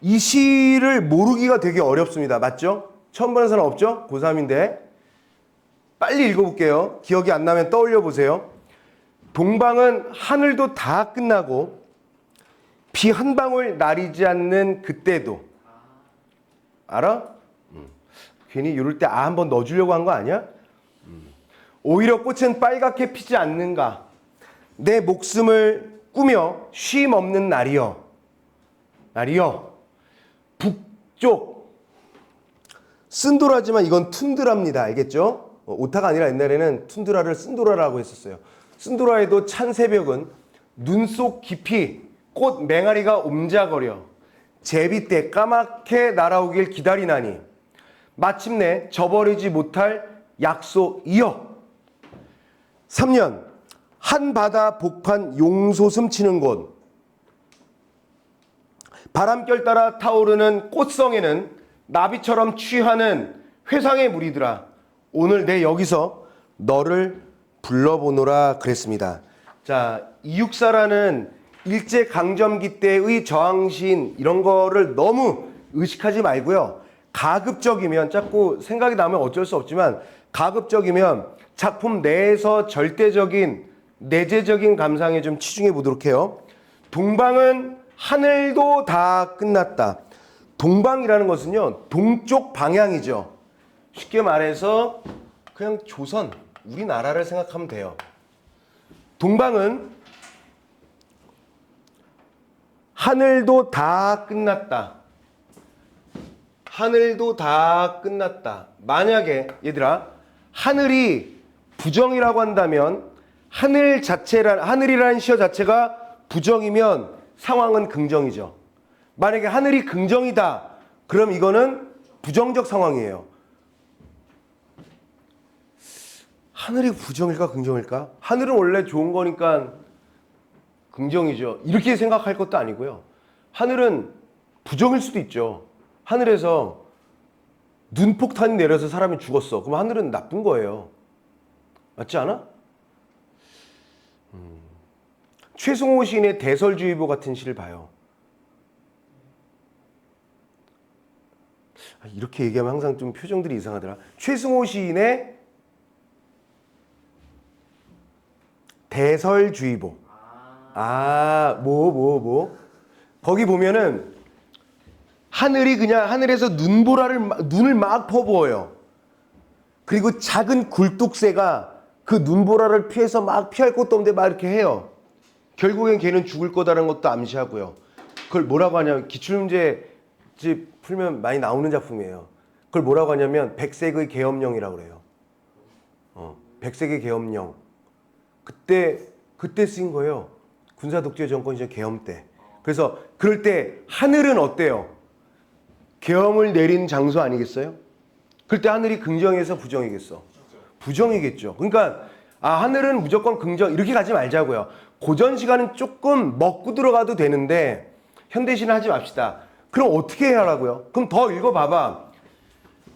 이 시를 모르기가 되게 어렵습니다. 맞죠? 처음 보는 사람 없죠? 고3인데. 빨리 읽어볼게요. 기억이 안 나면 떠올려 보세요. 동방은 하늘도 다 끝나고 비 한 방울 나리지 않는 그때도. 알아? 괜히 이럴 때 한번 넣어주려고 한 거 아니야? 오히려 꽃은 빨갛게 피지 않는가. 내 목숨을 꾸며 쉼 없는 날이여. 날이여. 북쪽. 쓴도라지만 이건 툰드라입니다. 알겠죠? 오타가 아니라 옛날에는 툰드라를 쓴도라라고 했었어요. 쓴도라에도 찬 새벽은 눈 속 깊이 꽃 맹아리가 옴자거려 제비때 까맣게 날아오길 기다리나니 마침내 저버리지 못할 약속이여. 3년 한바다 복판 용솟음 치는 곳 바람결 따라 타오르는 꽃성에는 나비처럼 취하는 회상의 무리들아 오늘 내 여기서 너를 불러보노라 그랬습니다. 자, 이육사라는 일제강점기 때의 저항신 이런 거를 너무 의식하지 말고요. 가급적이면 자꾸 생각이 나면 어쩔 수 없지만 가급적이면 작품 내에서 절대적인 내재적인 감상에 좀 치중해 보도록 해요. 동방은 하늘도 다 끝났다. 동방이라는 것은요. 동쪽 방향이죠. 쉽게 말해서 그냥 조선, 우리나라를 생각하면 돼요. 동방은 하늘도 다 끝났다. 하늘도 다 끝났다. 만약에 얘들아 하늘이 부정이라고 한다면 하늘이라는 시어 자체가 부정이면 상황은 긍정이죠. 만약에 하늘이 긍정이다. 그럼 이거는 부정적 상황이에요. 하늘이 부정일까 긍정일까? 하늘은 원래 좋은 거니까 긍정이죠. 이렇게 생각할 것도 아니고요. 하늘은 부정일 수도 있죠. 하늘에서 눈폭탄이 내려서 사람이 죽었어. 그럼 하늘은 나쁜 거예요. 맞지 않아? 최승호 시인의 대설주의보 같은 시를 봐요. 이렇게 얘기하면 항상 좀 표정들이 이상하더라. 최승호 시인의 대설주의보. 거기 보면은 하늘이 그냥 하늘에서 눈을 막 퍼부어요. 그리고 작은 굴뚝새가 그 눈보라를 피해서 막 피할 곳도 없는데 막 이렇게 해요. 결국엔 걔는 죽을 거다라는 것도 암시하고요. 그걸 뭐라고 하냐면 기출문제 풀면 많이 나오는 작품이에요. 그걸 뭐라고 하냐면 백색의 계엄령이라고 그래요. 백색의 계엄령. 그때 쓰인 거예요. 군사 독재 정권 이제 계엄 때. 그래서 그럴 때 하늘은 어때요? 계엄을 내린 장소 아니겠어요? 그럴 때 하늘이 긍정에서 부정이겠어? 부정이겠죠. 그러니까 하늘은 무조건 긍정 이렇게 가지 말자고요. 고전 시간은 조금 먹고 들어가도 되는데 현대시는 하지 맙시다. 그럼 어떻게 해야 하라고요? 그럼 더 읽어봐봐.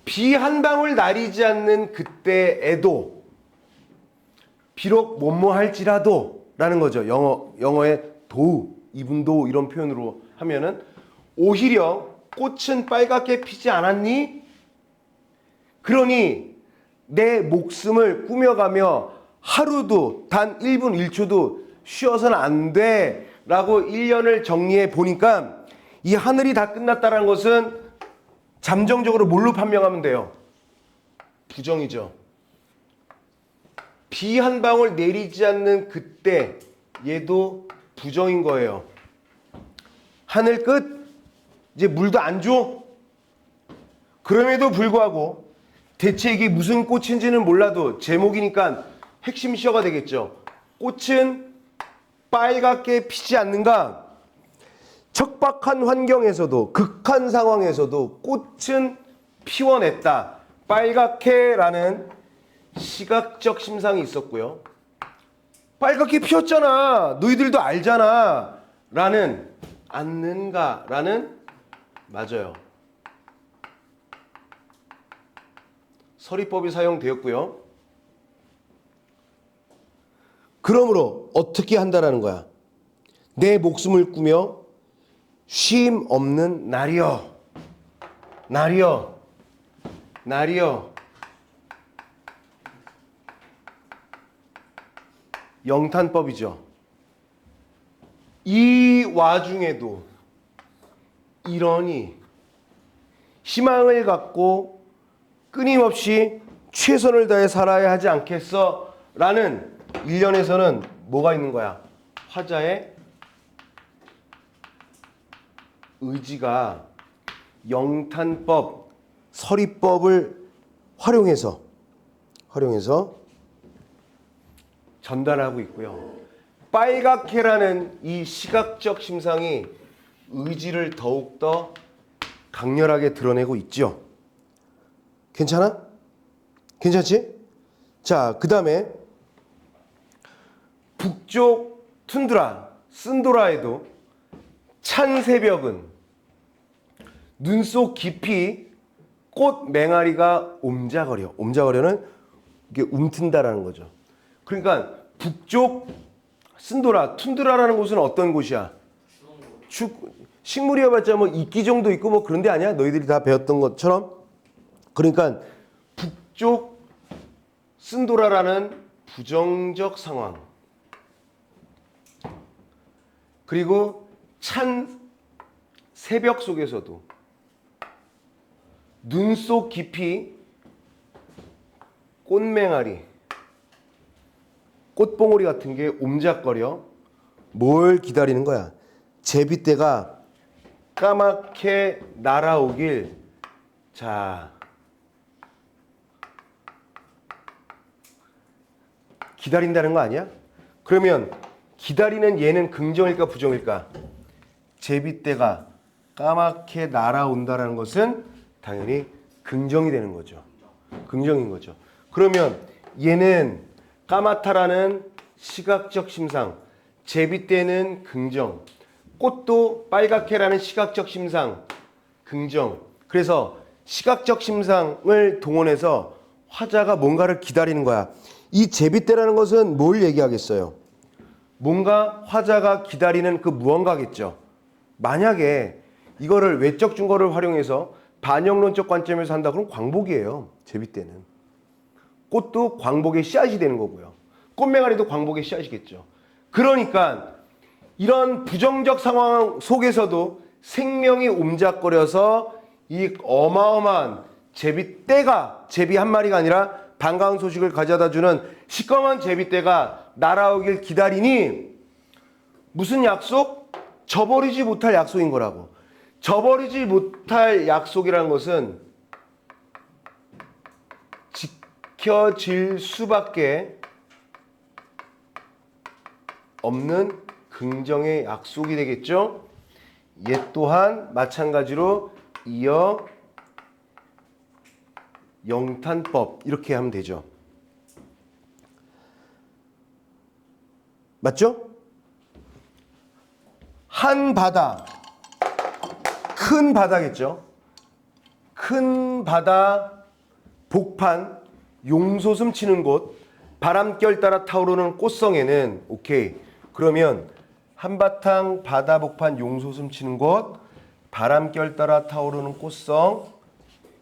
비 한 방울 나리지 않는 그때에도 비록 뭐뭐할지라도 라는 거죠. 영어의 도우, 이분도 이런 표현으로 하면은 오히려 꽃은 빨갛게 피지 않았니? 그러니 내 목숨을 꾸며가며 하루도 단 1분 1초도 쉬어서는 안 돼 라고 1년을 정리해 보니까 이 하늘이 다 끝났다는 것은 잠정적으로 뭘로 판명하면 돼요? 부정이죠. 비 한 방울 내리지 않는 그때 얘도 부정인 거예요. 하늘 끝? 이제 물도 안 줘? 그럼에도 불구하고 대체 이게 무슨 꽃인지는 몰라도 제목이니까 핵심 시어가 되겠죠. 꽃은 빨갛게 피지 않는가? 척박한 환경에서도 극한 상황에서도 꽃은 피워냈다. 빨갛게 라는 시각적 심상이 있었고요. 빨갛게 피었잖아. 너희들도 알잖아. 라는 않는가 라는 맞아요. 서리법이 사용되었고요. 그러므로 어떻게 한다라는 거야? 내 목숨을 꾸며 쉼 없는 날이여. 날이여. 날이여. 영탄법이죠. 이 와중에도 이러니 희망을 갖고 끊임없이 최선을 다해 살아야 하지 않겠어? 라는 일련에서는 뭐가 있는 거야? 화자의 의지가 영탄법, 서리법을 활용해서 전달하고 있고요. 빨갛게라는 이 시각적 심상이 의지를 더욱더 강렬하게 드러내고 있죠. 괜찮아? 괜찮지? 자, 그 다음에 북쪽 툰드라, 쓴도라에도 찬 새벽은 눈 속 깊이 꽃 맹아리가 옴자거려. 옴자거려는 이게 움튼다라는 거죠. 그러니까 북쪽 쓴도라, 툰드라라는 곳은 어떤 곳이야? 식물이어봤자 뭐 이끼 정도 있고 뭐 그런 데 아니야? 너희들이 다 배웠던 것처럼. 그러니까 북쪽 쓴도라라는 부정적 상황. 그리고 찬 새벽 속에서도 눈 속 깊이 꽃맹아리, 꽃봉오리 같은 게 옴작거려 뭘 기다리는 거야? 제비떼가 까맣게 날아오길. 자, 기다린다는 거 아니야? 그러면 기다리는 얘는 긍정일까 부정일까? 제비떼가 까맣게 날아온다는 것은 당연히 긍정이 되는 거죠. 긍정인 거죠. 그러면 얘는 까맣다라는 시각적 심상, 제비떼는 긍정, 꽃도 빨갛게라는 시각적 심상, 긍정. 그래서 시각적 심상을 동원해서 화자가 뭔가를 기다리는 거야. 이 제비떼라는 것은 뭘 얘기하겠어요? 뭔가 화자가 기다리는 그 무언가겠죠. 만약에 이거를 외적 증거를 활용해서 반영론적 관점에서 한다 그러면 광복이에요. 제비떼는. 꽃도 광복의 씨앗이 되는 거고요. 꽃맹아리도 광복의 씨앗이겠죠. 그러니까 이런 부정적 상황 속에서도 생명이 옴작거려서 이 어마어마한 제비떼가, 제비 한 마리가 아니라 반가운 소식을 가져다주는 시꺼먼 제비떼가 날아오길 기다리니 무슨 약속? 저버리지 못할 약속인 거라고. 저버리지 못할 약속이라는 것은 지켜질 수밖에 없는 긍정의 약속이 되겠죠. 얘 또한 마찬가지로 이어 영탄법 이렇게 하면 되죠. 맞죠? 한 바다, 큰 바다겠죠. 큰 바다, 복판, 용솟음 치는 곳, 바람결 따라 타오르는 꽃성에는 오케이. 그러면 한바탕 바다, 복판, 용솟음 치는 곳, 바람결 따라 타오르는 꽃성.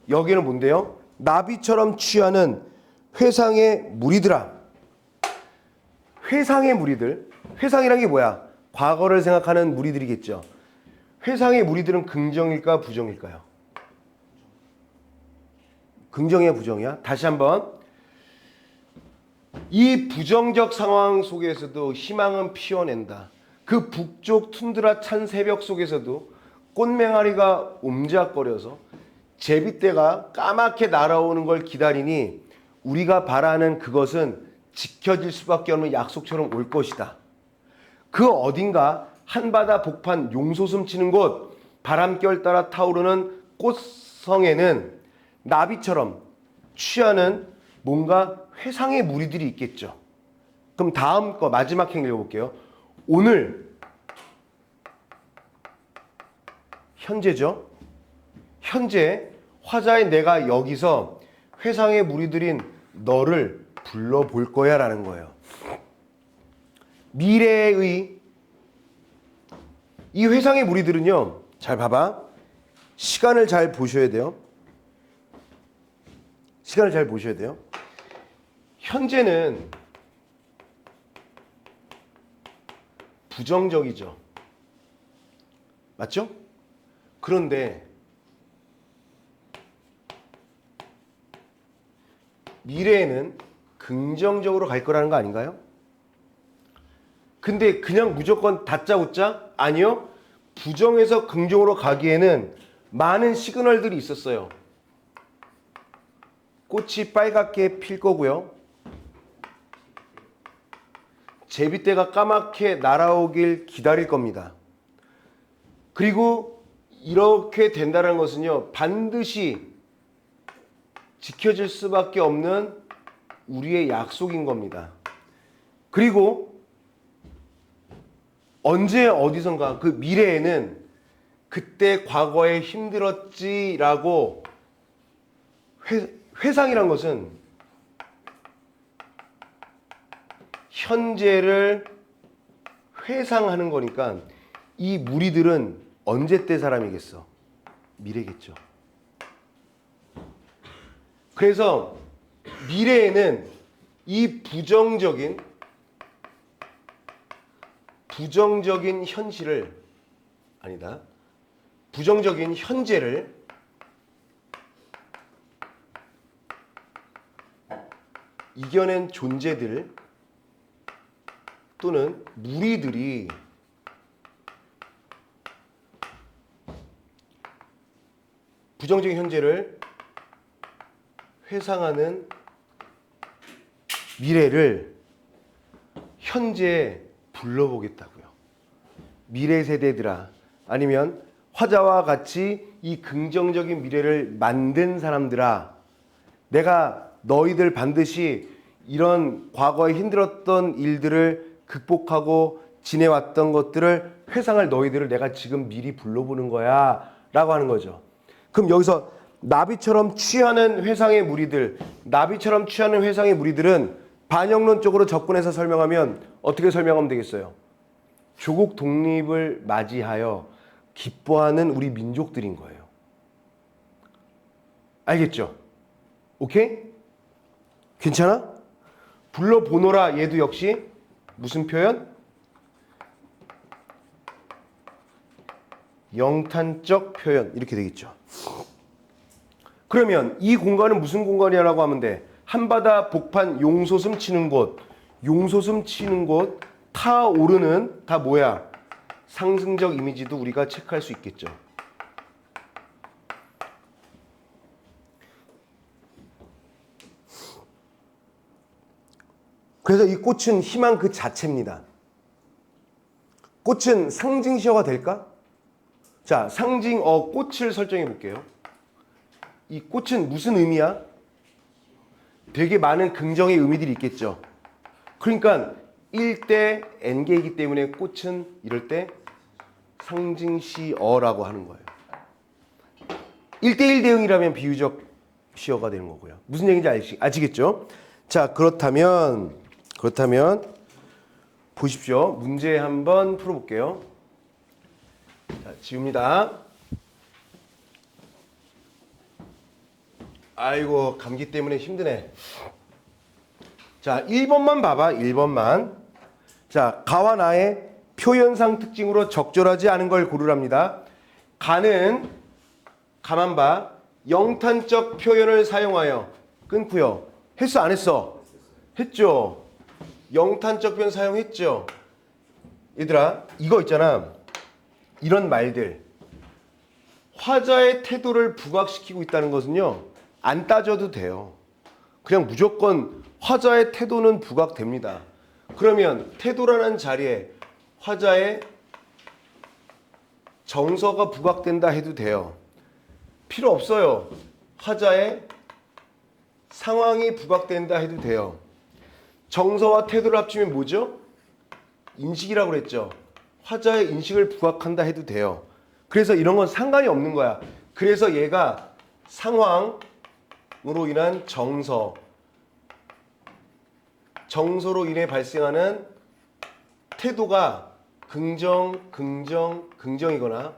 여기는 뭔데요? 나비처럼 취하는 회상의 무리들아. 회상의 무리들. 회상이란 게 뭐야? 과거를 생각하는 무리들이겠죠. 회상의 무리들은 긍정일까 부정일까요? 긍정이야 부정이야? 다시 한번. 이 부정적 상황 속에서도 희망은 피어낸다. 그 북쪽 툰드라 찬 새벽 속에서도 꽃맹아리가 옴작거려서 제비떼가 까맣게 날아오는 걸 기다리니 우리가 바라는 그것은 지켜질 수밖에 없는 약속처럼 올 것이다. 그 어딘가 한바다 복판 용솟음 치는 곳, 바람결 따라 타오르는 꽃성에는 나비처럼 취하는 뭔가 회상의 무리들이 있겠죠. 그럼 다음 거 마지막 행 읽어볼게요. 오늘 현재죠. 현재 화자의 내가 여기서 회상의 무리들인 너를 불러볼 거야 라는 거예요. 미래의 이 회상의 무리들은요. 잘 봐봐. 시간을 잘 보셔야 돼요. 시간을 잘 보셔야 돼요. 현재는 부정적이죠. 맞죠? 그런데 미래에는 긍정적으로 갈 거라는 거 아닌가요? 근데 그냥 무조건 다짜고짜? 아니요. 부정에서 긍정으로 가기에는 많은 시그널들이 있었어요. 꽃이 빨갛게 필 거고요. 제비떼가 까맣게 날아오길 기다릴 겁니다. 그리고 이렇게 된다는 것은요. 반드시 지켜질 수밖에 없는 우리의 약속인 겁니다. 그리고 언제 어디선가 그 미래에는 그때 과거에 힘들었지라고 회상이란 것은 현재를 회상하는 거니까 이 무리들은 언제 때 사람이겠어? 미래겠죠. 그래서 미래에는 이 부정적인 현실을 아니다. 부정적인 현재를 이겨낸 존재들 또는 무리들이 부정적인 현재를 회상하는 미래를 현재에 불러보겠다고요. 미래 세대들아, 아니면 화자와 같이 이 긍정적인 미래를 만든 사람들아, 내가 너희들 반드시 이런 과거에 힘들었던 일들을 극복하고 지내왔던 것들을 회상할 너희들을 내가 지금 미리 불러보는 거야 라고 하는 거죠. 그럼 여기서 나비처럼 취하는 회상의 무리들은 반영론적으로 접근해서 설명하면 어떻게 설명하면 되겠어요? 조국 독립을 맞이하여 기뻐하는 우리 민족들인 거예요. 알겠죠? 오케이? 괜찮아? 불러보노라 얘도 역시 무슨 표현? 영탄적 표현 이렇게 되겠죠. 그러면 이 공간은 무슨 공간이라고 하면 돼? 한바다 복판 용솟음 치는 곳, 타오르는 다 뭐야? 상승적 이미지도 우리가 체크할 수 있겠죠. 그래서 이 꽃은 희망 그 자체입니다. 꽃은 상징시어가 될까? 자, 꽃을 설정해 볼게요. 이 꽃은 무슨 의미야? 되게 많은 긍정의 의미들이 있겠죠. 그러니까 1대 N개이기 때문에 꽃은 이럴 때 상징시어라고 하는 거예요. 1대1 대응이라면 비유적 시어가 되는 거고요. 무슨 얘기인지 아시겠죠? 자, 그렇다면 보십시오. 문제 한번 풀어볼게요. 자, 지웁니다. 아이고, 감기 때문에 힘드네. 자, 1번만 봐봐. 1번만. 자, 가와 나의 표현상 특징으로 적절하지 않은 걸 고르랍니다. 가는 가만 봐. 영탄적 표현을 사용하여 끊고요. 했어 안 했어? 했죠. 영탄적 표현 사용했죠. 얘들아, 이거 있잖아. 이런 말들. 화자의 태도를 부각시키고 있다는 것은요. 안 따져도 돼요. 그냥 무조건 화자의 태도는 부각됩니다. 그러면 태도라는 자리에 화자의 정서가 부각된다 해도 돼요. 필요 없어요. 화자의 상황이 부각된다 해도 돼요. 정서와 태도를 합치면 뭐죠? 인식이라고 그랬죠. 화자의 인식을 부각한다 해도 돼요. 그래서 이런 건 상관이 없는 거야. 그래서 얘가 상황으로 인한 정서로 인해 발생하는 태도가 긍정, 긍정, 긍정이거나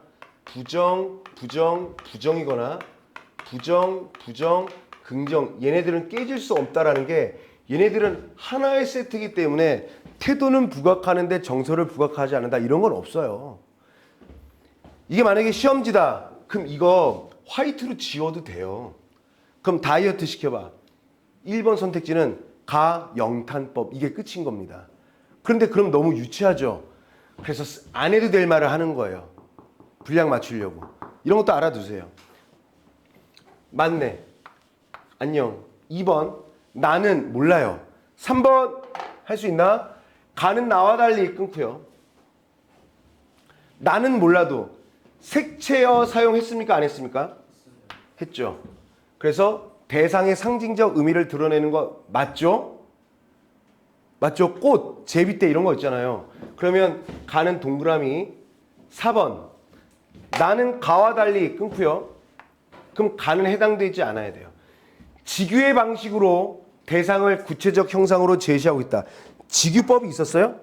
부정, 부정, 부정이거나 부정, 부정, 긍정. 얘네들은 깨질 수 없다라는 게 얘네들은 하나의 세트이기 때문에 태도는 부각하는데 정서를 부각하지 않는다. 이런 건 없어요. 이게 만약에 시험지다. 그럼 이거 화이트로 지워도 돼요. 그럼 다이어트 시켜봐. 1번 선택지는 가영탄법. 이게 끝인 겁니다. 그런데 그럼 너무 유치하죠. 그래서 안 해도 될 말을 하는 거예요. 분량 맞추려고. 이런 것도 알아두세요. 맞네. 안녕. 2번. 나는 몰라요. 3번. 할 수 있나? 가는 나와 달리 끊고요. 나는 몰라도 색채어 사용했습니까? 안 했습니까? 했죠. 그래서 대상의 상징적 의미를 드러내는 거 맞죠? 맞죠? 꽃, 제비떼 이런 거 있잖아요. 그러면 가는 동그라미 4번. 나는 가와 달리 끊고요. 그럼 가는 해당되지 않아야 돼요. 직유의 방식으로 대상을 구체적 형상으로 제시하고 있다. 직유법이 있었어요?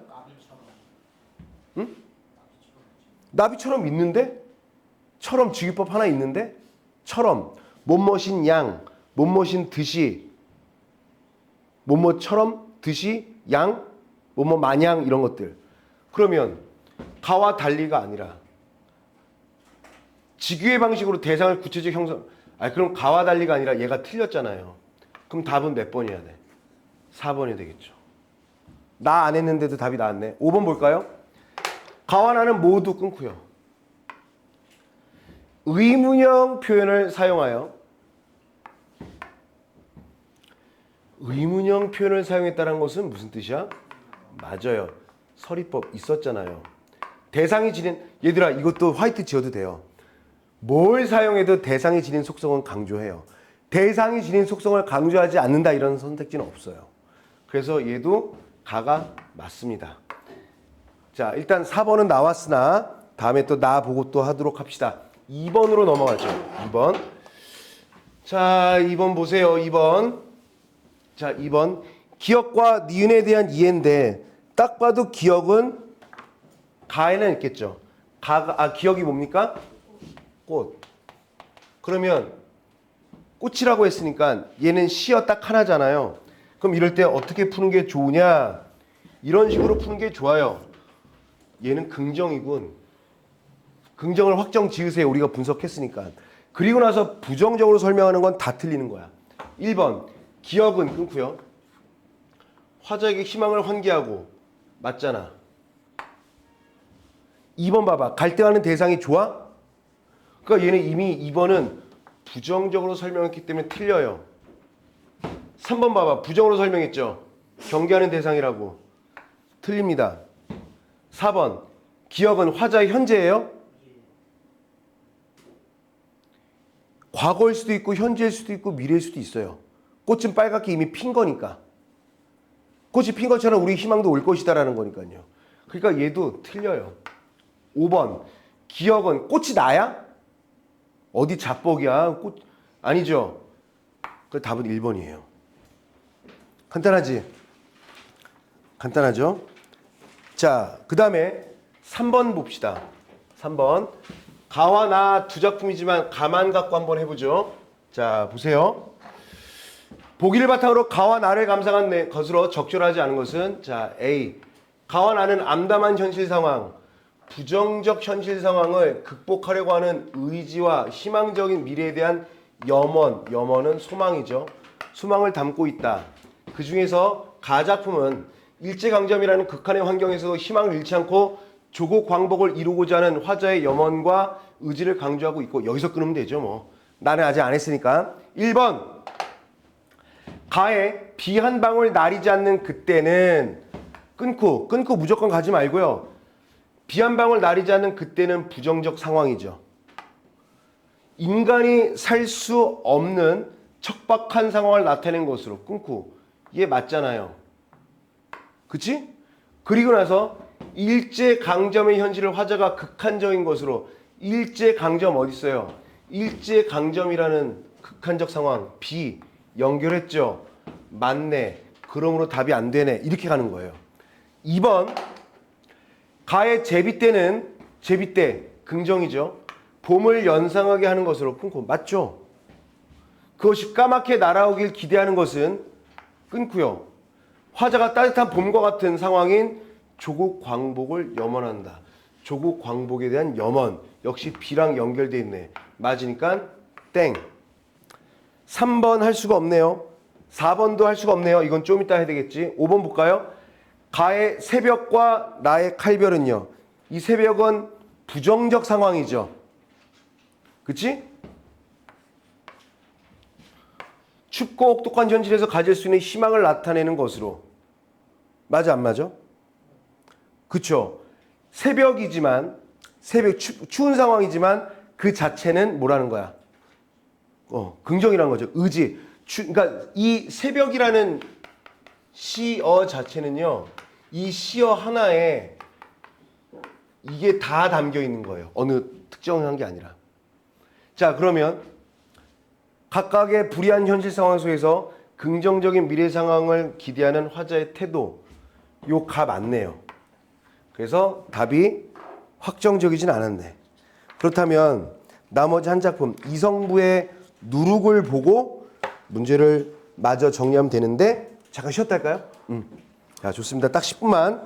응? 나비처럼 있는데? 처럼 직유법 하나 있는데? 처럼 못못인 양, 못못인 듯이, 못못처럼 듯이 양, 뭐뭐 마냥 이런 것들. 그러면 가와 달리가 아니라 직유의 방식으로 대상을 구체적 형상. 그럼 가와 달리가 아니라 얘가 틀렸잖아요. 그럼 답은 몇 번이어야 돼? 4번이 되겠죠. 나 안 했는데도 답이 나왔네. 5번 볼까요? 가와 나는 모두 끊고요. 의문형 표현을 사용하여 의문형 표현을 사용했다는 것은 무슨 뜻이야? 맞아요. 서리법 있었잖아요. 대상이 지닌 얘들아 이것도 화이트 지어도 돼요. 뭘 사용해도 대상이 지닌 속성은 강조해요. 대상이 지닌 속성을 강조하지 않는다 이런 선택지는 없어요. 그래서 얘도 가가 맞습니다. 자 일단 4번은 나왔으나 다음에 또 나 보고 또 하도록 합시다. 2번으로 넘어가죠. 2번. 자 2번 보세요. 2번. 자 2번. 기억과 니은에 대한 이해인데 딱 봐도 기억은 가에는 있겠죠. 기억이 뭡니까? 꽃. 그러면 꽃이라고 했으니까 얘는 시어 딱 하나잖아요. 그럼 이럴 때 어떻게 푸는 게 좋으냐? 이런 식으로 푸는 게 좋아요. 얘는 긍정이군. 긍정을 확정 지으세요. 우리가 분석했으니까. 그리고 나서 부정적으로 설명하는 건 다 틀리는 거야. 1번 기억은 끊고요. 화자에게 희망을 환기하고 맞잖아. 2번 봐봐. 갈등하는 대상이 좋아? 그러니까 얘는 이미 2번은 부정적으로 설명했기 때문에 틀려요. 3번 봐봐. 부정으로 설명했죠. 경계하는 대상이라고. 틀립니다. 4번. 기억은 화자의 현재예요? 과거일 수도 있고 현재일 수도 있고 미래일 수도 있어요. 꽃은 빨갛게 이미 핀 거니까. 꽃이 핀 것처럼 우리 희망도 올 것이다라는 거니까요. 그러니까 얘도 틀려요. 5번. 기억은 꽃이 나야? 어디 자뻑이야? 꽃 아니죠. 그 답은 1번이에요. 간단하지? 간단하죠? 자, 그 다음에 3번 봅시다. 3번. 가와 나 두 작품이지만 가만 갖고 한번 해보죠. 자, 보세요. 보기를 바탕으로 가와 나를 감상한 것으로 적절하지 않은 것은 자, A. 가와 나는 암담한 현실 상황, 부정적 현실 상황을 극복하려고 하는 의지와 희망적인 미래에 대한 염원은 소망이죠. 소망을 담고 있다. 그 중에서 가작품은 일제강점이라는 극한의 환경에서도 희망을 잃지 않고 조국 광복을 이루고자 하는 화자의 염원과 의지를 강조하고 있고 여기서 끊으면 되죠. 뭐 나는 아직 안 했으니까. 1번 가에 비 한 방울 나리지 않는 그때는 끊고 무조건 가지 말고요. 비 한 방울 나리지 않는 그때는 부정적 상황이죠. 인간이 살 수 없는 척박한 상황을 나타낸 것으로 끊고 이게 맞잖아요. 그치? 그리고 나서 일제강점의 현실을 화자가 극한적인 것으로 일제강점 어디 있어요? 일제강점이라는 극한적 상황 비 연결했죠. 맞네. 그러므로 답이 안 되네. 이렇게 가는 거예요. 2번 가의 제비때 긍정이죠. 봄을 연상하게 하는 것으로 끊고 맞죠? 그것이 까맣게 날아오길 기대하는 것은 끊고요. 화자가 따뜻한 봄과 같은 상황인 조국 광복을 염원한다. 조국 광복에 대한 염원 역시 B랑 연결돼 있네. 맞으니까 땡. 3번 할 수가 없네요. 4번도 할 수가 없네요. 이건 좀 이따 해야 되겠지. 5번 볼까요? 가의 새벽과 나의 칼별은요. 이 새벽은 부정적 상황이죠. 그치? 춥고 혹독한 현실에서 가질 수 있는 희망을 나타내는 것으로. 맞아 안 맞아? 그쵸? 새벽이지만 추운 상황이지만 그 자체는 뭐라는 거야? 긍정이라는 거죠. 의지. 그러니까 이 새벽이라는 시어 자체는요. 이 시어 하나에 이게 다 담겨 있는 거예요. 어느 특정한 게 아니라. 자, 그러면 각각의 불이한 현실 상황 속에서 긍정적인 미래 상황을 기대하는 화자의 태도. 요 가 맞네요. 그래서 답이 확정적이진 않았네. 그렇다면 나머지 한 작품 이성부의 누룩을 보고 문제를 마저 정리하면 되는데 잠깐 쉬었다 할까요? 자, 좋습니다. 딱 10분만.